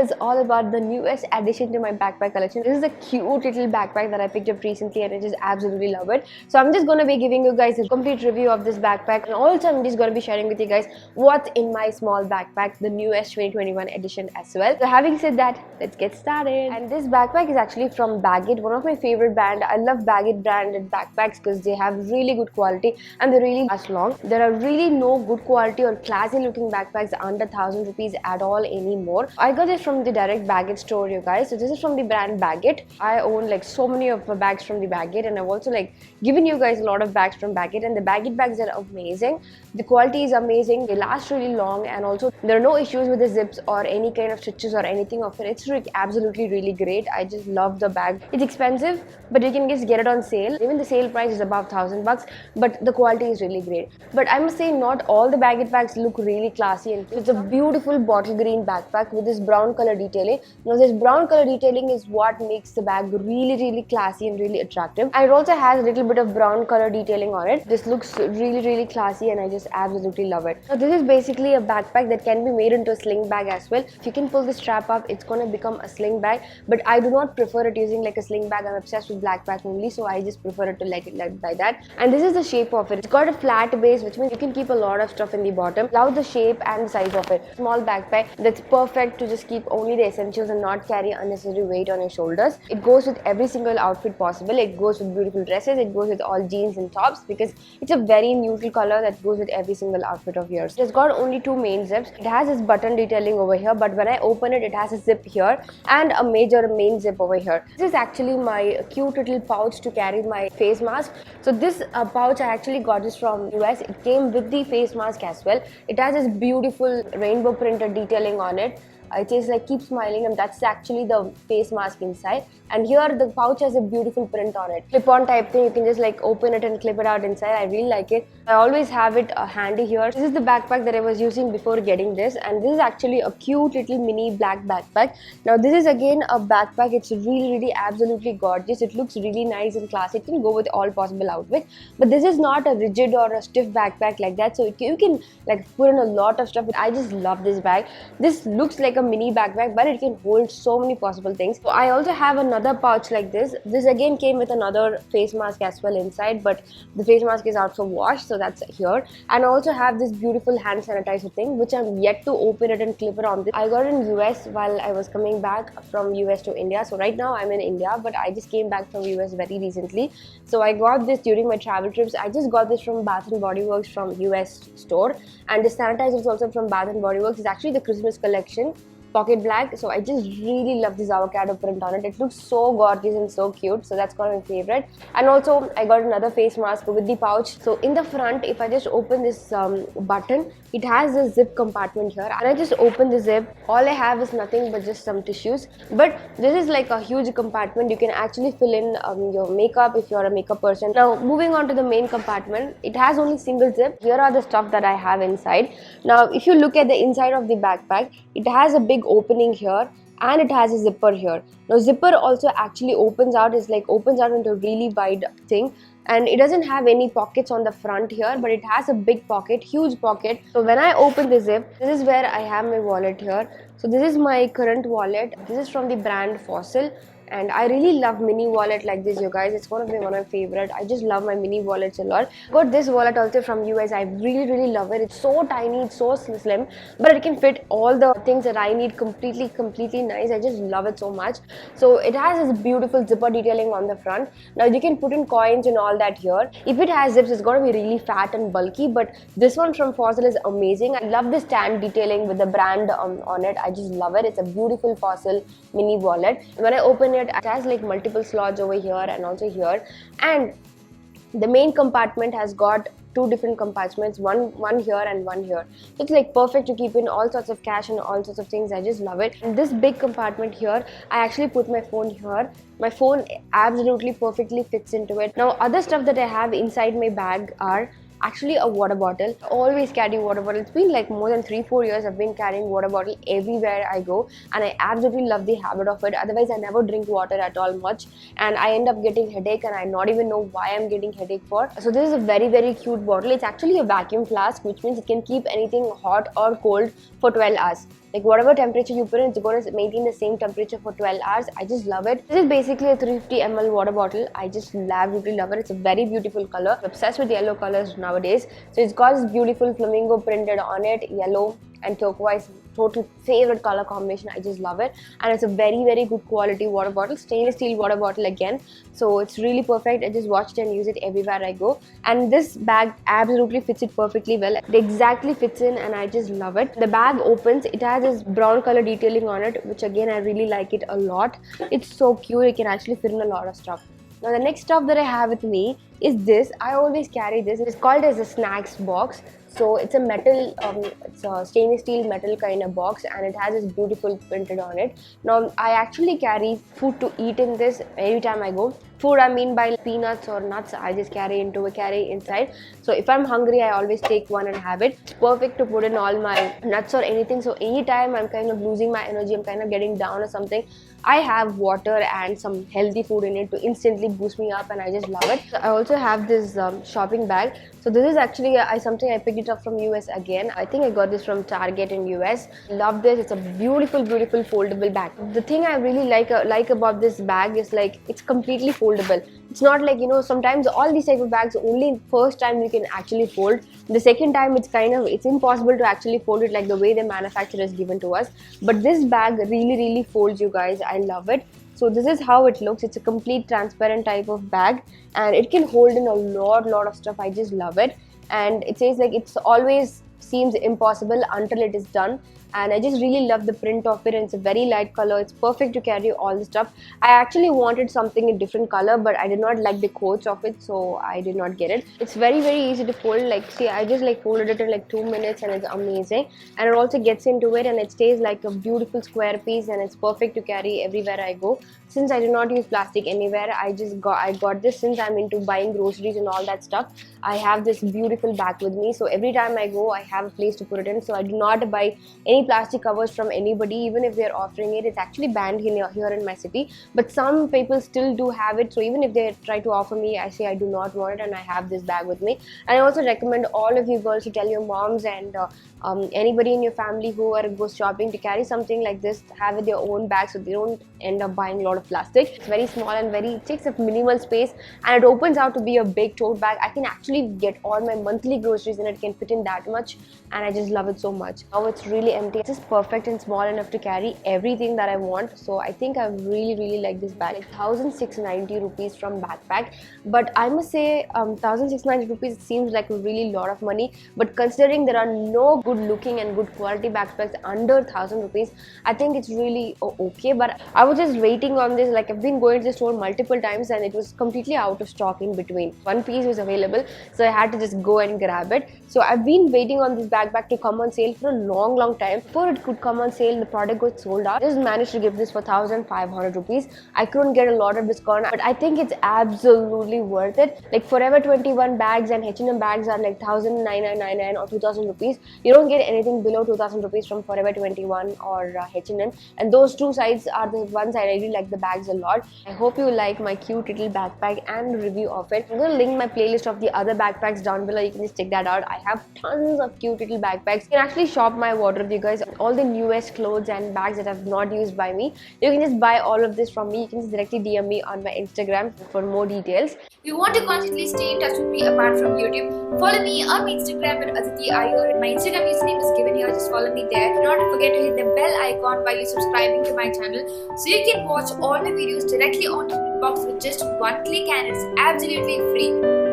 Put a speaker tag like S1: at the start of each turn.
S1: is all about the newest addition to my backpack collection. This is a cute little backpack that I picked up recently and I just absolutely love it. So I'm just going to be giving you guys a complete review of this backpack, and also I'm just going to be sharing with you guys what's in my small backpack, the newest 2021 edition as well. So having said that, let's get started. And this backpack is actually from Baggett, one of my favorite brand. I love Baggett branded backpacks because they have really good quality and they really last long. There are really no good quality or classy looking backpacks under 1000 rupees at all anymore. I got this from the direct Baggett store, you guys. So this is from the brand Baggett. I own like so many of the bags from the Baggett, and I've also like given you guys a lot of bags from Baggett, and the Baggett bags are amazing. The quality is amazing, they last really long, and also there are no issues with the zips or any kind of stitches or anything of it. It's like absolutely really great. I just love the bag. It's expensive, but you can just get it on sale. Even the sale price is above 1000 bucks, but the quality is really great. But I must say, not all the Baggett bags look really classy, and it's a beautiful bottle green backpack with this brown color detailing. Now this brown color detailing is what makes the bag really classy and really attractive. And it also has a little bit of brown color detailing on it. This looks really classy, and I just absolutely love it. Now this is basically a backpack that can be made into a sling bag as well. If you can pull the strap up, it's going to become a sling bag, but I do not prefer it using like a sling bag. I'm obsessed with backpack only, so I just prefer it to like that. And this is the shape of it. It's got a flat base, which means you can keep a lot of stuff in the bottom. Love the shape and the size of it. Small backpack that's perfect to just keep only the essentials and not carry unnecessary weight on your shoulders. It goes with every single outfit possible. It goes with beautiful dresses, it goes with all jeans and tops, because it's a very neutral color that goes with every single outfit of yours. It's got only two main zips. It has this button detailing over here, but when I open it, it has a zip here and a major main zip over here. This is actually my cute little pouch to carry my face mask. So this pouch, I actually got this from US. It came with the face mask as well. It has this beautiful rainbow printed detailing on it. It says like keep smiling, and that's actually the face mask inside. And here the pouch has a beautiful print on it. Clip-on type thing, you can just like open it and clip it out inside. I really like it. I always have it handy here. This is the backpack that I was using before getting this, and this is actually a cute little mini black backpack. Now this is again a backpack. It's really absolutely gorgeous. It looks really nice and classy. It can go with all possible outfits, but this is not a rigid or a stiff backpack like that, so you can like put in a lot of stuff. I just love this bag. This looks like a mini backpack, but it can hold so many possible things. So I also have another pouch like this. This again came with another face mask as well inside, but the face mask is out for wash, so that's here. And I also have this beautiful hand sanitizer thing, which I'm yet to open it and clip it on this. I got it in US while I was coming back from US to India. So right now I'm in India, but I just came back from US very recently. So I got this during my travel trips. I just got this from Bath and Body Works from US store, and the sanitizer is also from Bath and Body Works. It's actually the Christmas collection, pocket black. So I just really love this avocado print on it. It looks so gorgeous and so cute, so that's kind of my favorite. And also I got another face mask with the pouch. So in the front, if I just open this button, it has a zip compartment here, and I just open the zip. All I have is nothing but just some tissues, but this is like a huge compartment. You can actually fill in your makeup if you're a makeup person. Now moving on to the main compartment, it has only single zip. Here are the stuff that I have inside. Now if you look at the inside of the backpack, it has a big opening here, and it has a zipper here. Now zipper also actually opens out, is like opens out into a really wide thing, and it doesn't have any pockets on the front here, but it has a big pocket, huge pocket. So when I open the zip, this is where I have my wallet here. So this is my current wallet. This is from the brand Fossil, and I really love mini wallet like this, you guys. It's one of my favorite. I just love my mini wallets a lot. Got this wallet also from US. I really love it. It's so tiny, it's so slim, but it can fit all the things that I need completely nice. I just love it so much. So it has this beautiful zipper detailing on the front. Now you can put in coins and all that here. If it has zips, it's going to be really fat and bulky, but this one from Fossil is amazing. I love the stand detailing with the brand on it. I just love it. It's a beautiful Fossil mini wallet. When I open it has like multiple slots over here and also here, and the main compartment has got two different compartments, one here and one here. It's like perfect to keep in all sorts of cash and all sorts of things. I just love it. And this big compartment here, I actually put my phone here. My phone absolutely perfectly fits into it. Now other stuff that I have inside my bag are actually a water bottle. I always carry water bottle. It's been like more than 3-4 years I've been carrying water bottle everywhere I go, and I absolutely love the habit of it. Otherwise I never drink water at all much, and I end up getting headache, and I not even know why I'm getting headache for. So this is a very cute bottle. It's actually a vacuum flask, which means it can keep anything hot or cold for 12 hours. Like whatever temperature you put in, it's going to maintain the same temperature for 12 hours. I just love it. This is basically a 350 ml water bottle. I just absolutely love it. It's a very beautiful color. I'm obsessed with yellow colors nowadays. So it's got this beautiful flamingo printed on it, yellow and turquoise. Total favorite color combination. I just love it, and it's a very good quality water bottle, stainless steel water bottle again, so it's really perfect. I just watch it and use it everywhere I go, and this bag absolutely fits it perfectly well. It exactly fits in, and I just love it. The bag opens, it has this brown color detailing on it, which again I really like it a lot. It's so cute. It can actually fit in a lot of stuff. Now the next stuff that I have with me is this. I always carry this. It's called as a snacks box. So it's a metal, it's a stainless steel metal kind of box, and it has this beautiful printed on it. Now I actually carry food to eat in this every time I go. Food I mean by peanuts or nuts, I just carry inside. So if I'm hungry, I always take one and have it. It's perfect to put in all my nuts or anything. So anytime I'm kind of losing my energy, I'm kind of getting down or something, I have water and some healthy food in it to instantly boost me up, and I just love it. I also have this shopping bag. So this is actually something I picked it up from US again. I think I got this from Target in US. Love this. It's a beautiful foldable bag. The thing I really like about this bag is like it's completely foldable. It's not like, you know, sometimes all these type of bags only first time you can actually fold. The second time it's impossible to actually fold it like the way the manufacturer is given to us. But this bag really folds, you guys. I love it. So this is how it looks. It's a complete transparent type of bag, and it can hold in a lot of stuff. I just love it. And it says like it's always seems impossible until it is done, and I just really love the print of it, and it's a very light color. It's perfect to carry all the stuff. I actually wanted something in different color, but I did not like the quotes of it, so I did not get it. It's very easy to fold. Like, see, I just like folded it in like 2 minutes, and it's amazing. And it also gets into it, and it stays like a beautiful square piece, and it's perfect to carry everywhere I go. Since I do not use plastic anywhere, I got this since I'm into buying groceries and all that stuff. I have this beautiful bag with me, so every time I go, I have a place to put it in. So I do not buy any plastic covers from anybody, even if they're offering it. It's actually banned here in my city, but some people still do have it. So even if they try to offer me, I say I do not want it, and I have this bag with me. And I also recommend all of you girls to tell your moms and anybody in your family who goes shopping to carry something like this, have it their own bag, so they don't end up buying a lot of plastic. It's very small and it takes up minimal space, and it opens out to be a big tote bag. I can actually get all my monthly groceries in it, can fit in that much, and I just love it so much. Now it's really empty. It's just perfect and small enough to carry everything that I want. So I think I really like this bag. Like 1690 rupees from Backpack, but I must say 1690 rupees seems like a really lot of money, but considering there are no good looking and good quality backpacks under 1000 rupees, I think it's really okay. But I was just waiting on this. Like, I've been going to the store multiple times, and it was completely out of stock in between. One piece was available, so I had to just go and grab it. So I've been waiting on this backpack to come on sale for a long time. Before it could come on sale, the product got sold out. I just managed to get this for 1500 rupees. I couldn't get a lot of discount, but I think it's absolutely worth it. Like Forever 21 bags and H&M bags are like 1999 or 2000 rupees. You don't get anything below 2000 rupees from Forever 21 or H&M, and those two sides are the ones I really like the bags a lot. I hope you like my cute little backpack and review of it. I'm going to link my playlist of the other backpacks down below. You can just check that out. I have tons of cute little backpacks. You can actually shop my wardrobe, you guys. All the newest clothes and bags that have not used by me, you can just buy all of this from me. You can just directly DM me on my Instagram for more details.
S2: If you want to constantly stay in touch with me apart from YouTube, follow me on my Instagram at Aditi Iyer. My Instagram username is given here. Just follow me there. Do not forget to hit the bell icon while you're subscribing to my channel, so you can watch all my videos directly on the box with just one click, and it's absolutely free.